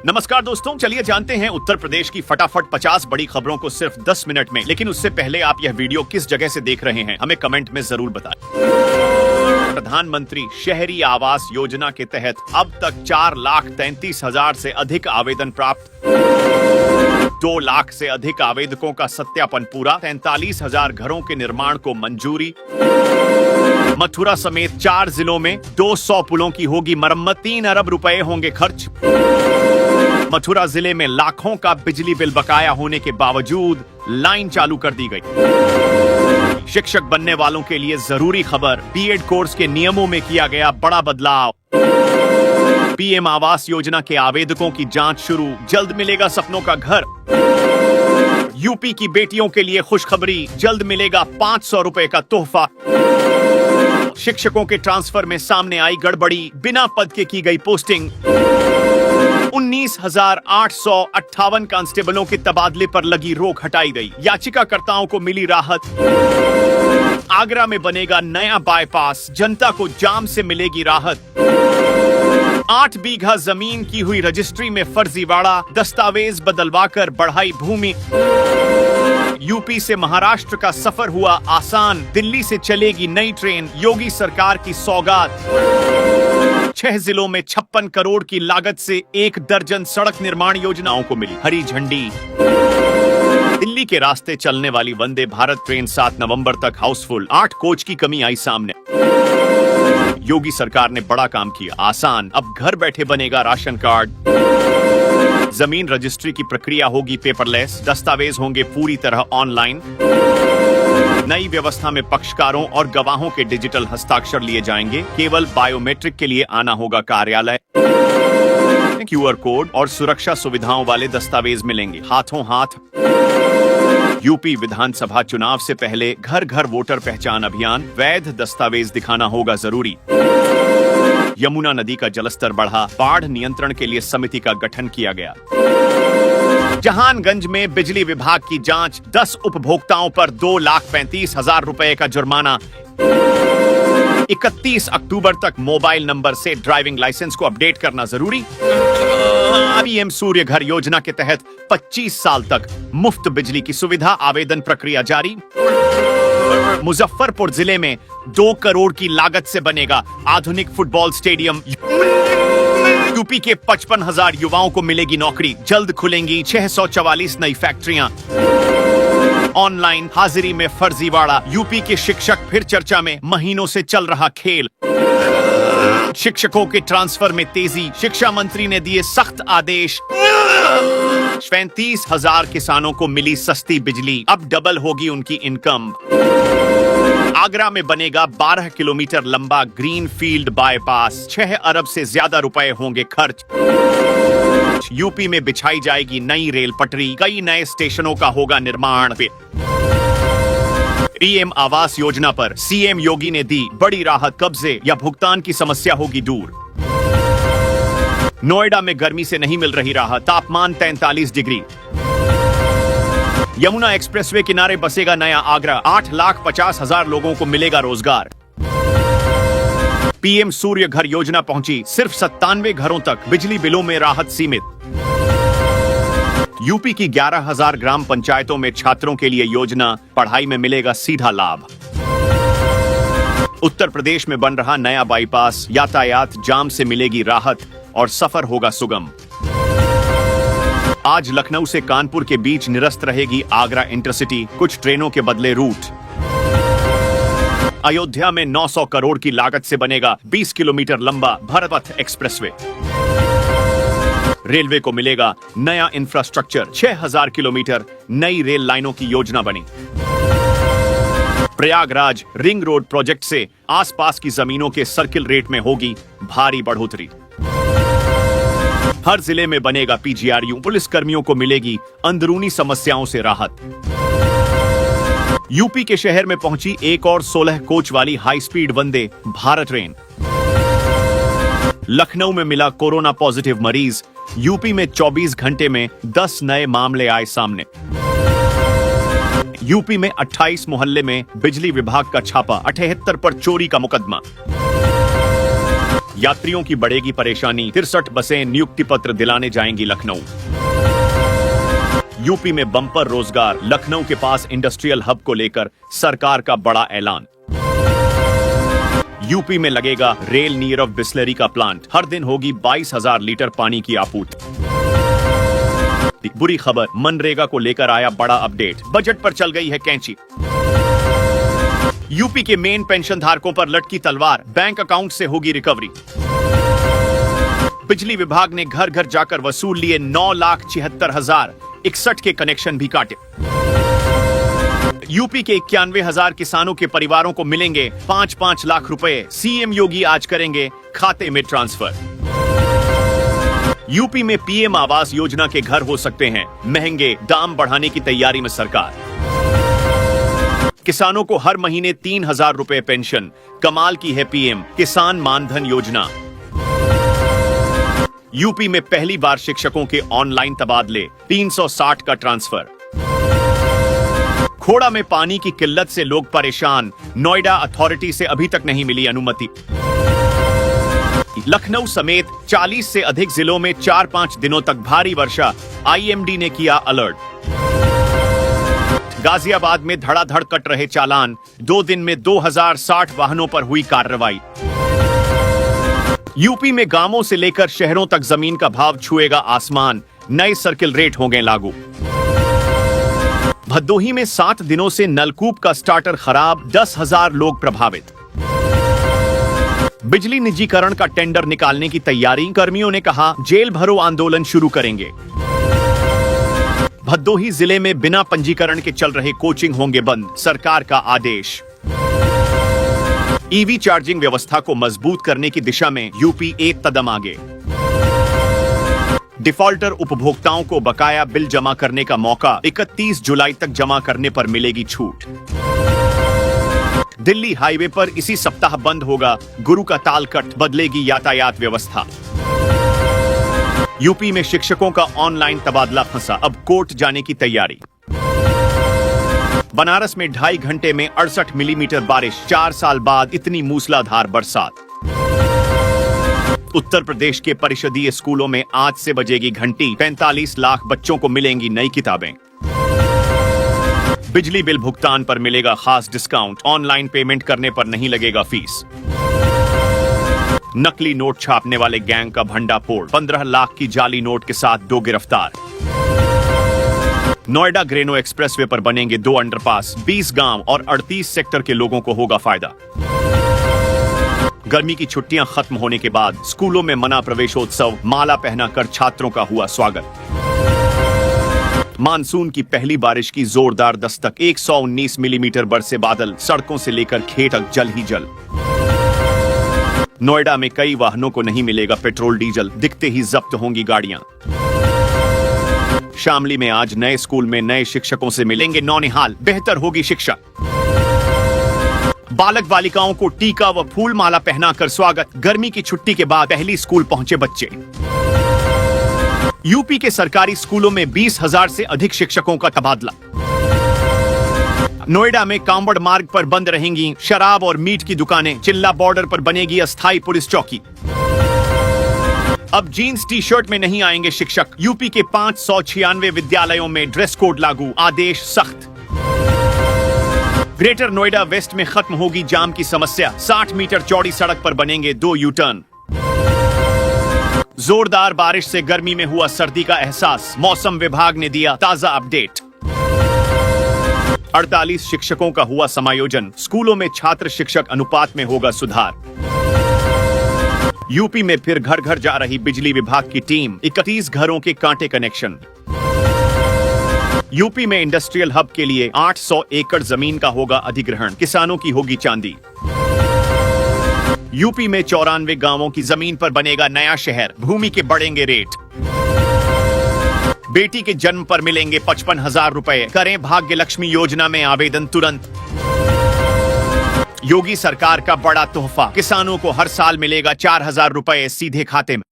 नमस्कार दोस्तों, चलिए जानते हैं उत्तर प्रदेश की फटाफट 50 बड़ी खबरों को सिर्फ 10 मिनट में। लेकिन उससे पहले आप यह वीडियो किस जगह से देख रहे हैं हमें कमेंट में जरूर बताएं। प्रधानमंत्री शहरी आवास योजना के तहत अब तक 4,33,000 से अधिक आवेदन प्राप्त, 2 लाख से अधिक आवेदकों का सत्यापन पूरा, 43,000 घरों के निर्माण को मंजूरी। मथुरा समेत 4 जिलों में 200 पुलों की होगी मरम्मत, 3 अरब रुपए होंगे खर्च। मथुरा जिले में लाखों का बिजली बिल बकाया होने के बावजूद लाइन चालू कर दी गई। शिक्षक बनने वालों के लिए जरूरी खबर, बीएड कोर्स के नियमों में किया गया बड़ा बदलाव। पीएम आवास योजना के आवेदकों की जांच शुरू, जल्द मिलेगा सपनों का घर। यूपी की बेटियों के लिए खुशखबरी, जल्द मिलेगा 500 रुपए का तोहफा। शिक्षकों के ट्रांसफर में सामने आई गड़बड़ी, बिना पद के की गई पोस्टिंग। 19,858 कांस्टेबलों के तबादले पर लगी रोक हटाई गई, याचिकाकर्ताओं को मिली राहत। आगरा में बनेगा नया बाईपास, जनता को जाम से मिलेगी राहत। 8 बीघा जमीन की हुई रजिस्ट्री में फर्जीवाड़ा, दस्तावेज बदलवाकर बढ़ाई भूमि। यूपी से महाराष्ट्र का सफर हुआ आसान, दिल्ली से चलेगी नई ट्रेन, योगी सरकार की सौगात। 6 जिलों में 56 करोड़ की लागत से 1 दर्जन सड़क निर्माण योजनाओं को मिली हरी झंडी। दिल्ली के रास्ते चलने वाली वंदे भारत ट्रेन 7 नवंबर तक हाउसफुल, 8 कोच की कमी आई सामने। योगी सरकार ने बड़ा काम किया, आसान, अब घर बैठे बनेगा राशन कार्ड। जमीन रजिस्ट्री की प्रक्रिया होगी पेपरलेस, दस्तावेज होंगे पूरी तरह ऑनलाइन। नई व्यवस्था में पक्षकारों और गवाहों के डिजिटल हस्ताक्षर लिए जाएंगे, केवल बायोमेट्रिक के लिए आना होगा कार्यालय। क्यूआर कोड और सुरक्षा सुविधाओं वाले दस्तावेज मिलेंगे हाथों हाथ। यूपी विधानसभा चुनाव से पहले घर घर वोटर पहचान अभियान, वैध दस्तावेज दिखाना होगा जरूरी। यमुना नदी का जलस्तर बढ़ा, बाढ़ नियंत्रण के लिए समिति का गठन किया गया। जहानगंज में बिजली विभाग की जांच, 10 उपभोक्ताओं पर 2,35,000 रुपए का जुर्माना। 31 अक्टूबर तक मोबाइल नंबर से ड्राइविंग लाइसेंस को अपडेट करना जरूरी। पीएम सूर्य घर योजना के तहत 25 साल तक मुफ्त बिजली की सुविधा, आवेदन प्रक्रिया जारी। मुजफ्फरपुर जिले में 2 करोड़ की लागत से बनेगा आधुनिक फुटबॉल स्टेडियम। यूपी के 55,000 युवाओं को मिलेगी नौकरी, जल्द खुलेंगी 644 नई फैक्ट्रियां। ऑनलाइन हाजिरी में फर्जीवाड़ा, यूपी के शिक्षक फिर चर्चा में, महीनों से चल रहा खेल। शिक्षकों के ट्रांसफर में तेजी, शिक्षा मंत्री ने दिए सख्त आदेश। 35,000 किसानों को मिली सस्ती बिजली, अब डबल होगी उनकी इनकम। आगरा में बनेगा 12 किलोमीटर लंबा ग्रीन फील्ड बाईपास, 6 अरब से ज्यादा रुपए होंगे खर्च। यूपी में बिछाई जाएगी नई रेल पटरी, कई नए स्टेशनों का होगा निर्माण। पीएम आवास योजना पर सीएम योगी ने दी बड़ी राहत, कब्जे या भुगतान की समस्या होगी दूर। नोएडा में गर्मी से नहीं मिल रही राहत, तापमान 43 डिग्री। यमुना एक्सप्रेसवे किनारे बसेगा नया आगरा, 8,50,000 लोगों को मिलेगा रोजगार। पीएम सूर्य घर योजना पहुंची, सिर्फ 97 घरों तक, बिजली बिलों में राहत सीमित। यूपी की 11,000 ग्राम पंचायतों में छात्रों के लिए योजना, पढ़ाई में मिलेगा सीधा लाभ। उत्तर प्रदेश में बन रहा नया बाईपास, यातायात जाम से मिलेगी राहत और सफर होगा सुगम। आज लखनऊ से कानपुर के बीच निरस्त रहेगी आगरा इंटरसिटी, कुछ ट्रेनों के बदले रूट। अयोध्या में 900 करोड़ की लागत से बनेगा 20 किलोमीटर लंबा भारत एक्सप्रेसवे। रेलवे को मिलेगा नया इंफ्रास्ट्रक्चर, 6,000 किलोमीटर नई रेल लाइनों की योजना बनी। प्रयागराज रिंग रोड प्रोजेक्ट से आसपास की जमीनों के सर्किल रेट में होगी भारी बढ़ोतरी। हर जिले में बनेगा पीजीआरयू, पुलिस कर्मियों को मिलेगी अंदरूनी समस्याओं से राहत। यूपी के शहर में पहुंची एक और 16 कोच वाली high speed Vande Bharat train. Lucknow में मिला कोरोना पॉजिटिव मरीज, यूपी में 24 घंटे में 10 नए मामले आए सामने। यूपी में 28 मोहल्ले में बिजली विभाग का छापा, 78 पर चोरी का मुकदमा। यात्रियों की बढ़ेगी परेशानी, 63 बसें नियुक्ति पत्र दिलाने जाएंगी लखनऊ। यूपी में बम्पर रोजगार, लखनऊ के पास इंडस्ट्रियल हब को लेकर सरकार का बड़ा ऐलान। यूपी में लगेगा रेल नीरव बिस्लरी का प्लांट, हर दिन होगी 22,000 लीटर पानी की आपूर्ति। बुरी खबर, मनरेगा को लेकर आया बड़ा अपडेट, बजट पर चल गई है कैंची। यूपी के मेन पेंशन धारकों पर लटकी तलवार, बैंक अकाउंट से होगी रिकवरी। बिजली विभाग ने घर घर जाकर वसूल लिए 9,76,061 के कनेक्शन भी काटे। यूपी के 91,000 किसानों के परिवारों को मिलेंगे 5-5 लाख रुपए, सीएम योगी आज करेंगे खाते में ट्रांसफर। यूपी में पीएम आवास योजना के घर हो सकते हैं महंगे, दाम बढ़ाने की तैयारी में सरकार। किसानों को हर महीने 3,000 रुपए पेंशन, कमाल की है पीएम किसान मानधन योजना। यूपी में पहली बार शिक्षकों के ऑनलाइन तबादले, 360 का ट्रांसफर। खोड़ा में पानी की किल्लत से लोग परेशान, नोएडा अथॉरिटी से अभी तक नहीं मिली अनुमति। लखनऊ समेत 40 से अधिक जिलों में 4-5 दिनों तक भारी वर्षा, आईएमडी ने किया अलर्ट। गाजियाबाद में धड़ाधड़ कट रहे चालान, 2 दिन में 2060 वाहनों पर हुई कार्रवाई। यूपी में गांवों से लेकर शहरों तक जमीन का भाव छुएगा आसमान, नए सर्किल रेट होंगे लागू। भदोही में 7 दिनों से नलकूप का स्टार्टर खराब, 10,000 लोग प्रभावित। बिजली निजीकरण का टेंडर निकालने की तैयारी, कर्मियों ने कहा जेल भरो आंदोलन शुरू करेंगे। भदोही जिले में बिना पंजीकरण के चल रहे कोचिंग होंगे बंद, सरकार का आदेश। ईवी चार्जिंग व्यवस्था को मजबूत करने की दिशा में यूपी एक कदम आगे। डिफॉल्टर उपभोक्ताओं को बकाया बिल जमा करने का मौका, 31 जुलाई तक जमा करने पर मिलेगी छूट। दिल्ली हाईवे पर इसी सप्ताह बंद होगा गुरु का तालकट, बदलेगी यातायात व्यवस्था। यूपी में शिक्षकों का ऑनलाइन तबादला फंसा, अब कोर्ट जाने की तैयारी। बनारस में 2.5 घंटे में 68 मिलीमीटर बारिश, 4 साल बाद इतनी मूसलाधार बरसात। उत्तर प्रदेश के परिषदीय स्कूलों में आज से बजेगी घंटी, 45 लाख बच्चों को मिलेंगी नई किताबें। बिजली बिल भुगतान पर मिलेगा खास डिस्काउंट, ऑनलाइन पेमेंट करने पर नहीं लगेगा फीस। नकली नोट छापने वाले गैंग का भंडाफोड़, 15 लाख की जाली नोट के साथ 2 गिरफ्तार। नोएडा ग्रेनो एक्सप्रेसवे पर बनेंगे 2 अंडरपास, 20 गांव और 38 सेक्टर के लोगों को होगा फायदा। गर्मी की छुट्टियां खत्म होने के बाद स्कूलों में मना प्रवेशोत्सव, माला पहनाकर छात्रों का हुआ स्वागत। मानसून की पहली बारिश की जोरदार दस्तक, 119 मिलीमीटर बरसे बादल, सड़कों से लेकर खेत तक जल ही जल। नोएडा में कई वाहनों को नहीं मिलेगा पेट्रोल डीजल, दिखते ही जब्त होंगी गाड़ियां। शामली में आज नए स्कूल में नए शिक्षकों से मिलेंगे नौनिहाल, बेहतर होगी शिक्षा। बालक बालिकाओं को टीका व फूल माला पहनाकर स्वागत, गर्मी की छुट्टी के बाद पहली स्कूल पहुंचे बच्चे। यूपी के सरकारी स्कूलों में 20,000 से अधिक शिक्षकों का तबादला। नोएडा में कांवड़ मार्ग पर बंद रहेंगी शराब और मीट की दुकानें, चिल्ला बॉर्डर पर बनेगी अस्थायी पुलिस चौकी। अब जीन्स टी शर्ट में नहीं आएंगे शिक्षक, यूपी के 596 विद्यालयों में ड्रेस कोड लागू, आदेश सख्त। ग्रेटर नोएडा वेस्ट में खत्म होगी जाम की समस्या, 60 मीटर चौड़ी सड़क पर बनेंगे 2 यू टर्न। जोरदार बारिश से गर्मी में हुआ सर्दी का एहसास, मौसम विभाग ने दिया ताजा अपडेट। 48 शिक्षकों का हुआ समायोजन, स्कूलों में छात्र शिक्षक अनुपात में होगा सुधार। यूपी में फिर घर घर जा रही बिजली विभाग की टीम, 31 घरों के कांटे कनेक्शन। यूपी में इंडस्ट्रियल हब के लिए 800 एकड़ जमीन का होगा अधिग्रहण, किसानों की होगी चांदी। यूपी में 94 गांवों की जमीन पर बनेगा नया शहर, भूमि के बढ़ेंगे रेट। बेटी के जन्म पर मिलेंगे 55,000 रुपए, करें भाग्य लक्ष्मी योजना में आवेदन तुरंत। योगी सरकार का बड़ा तोहफा, किसानों को हर साल मिलेगा 4,000 रुपए सीधे खाते में।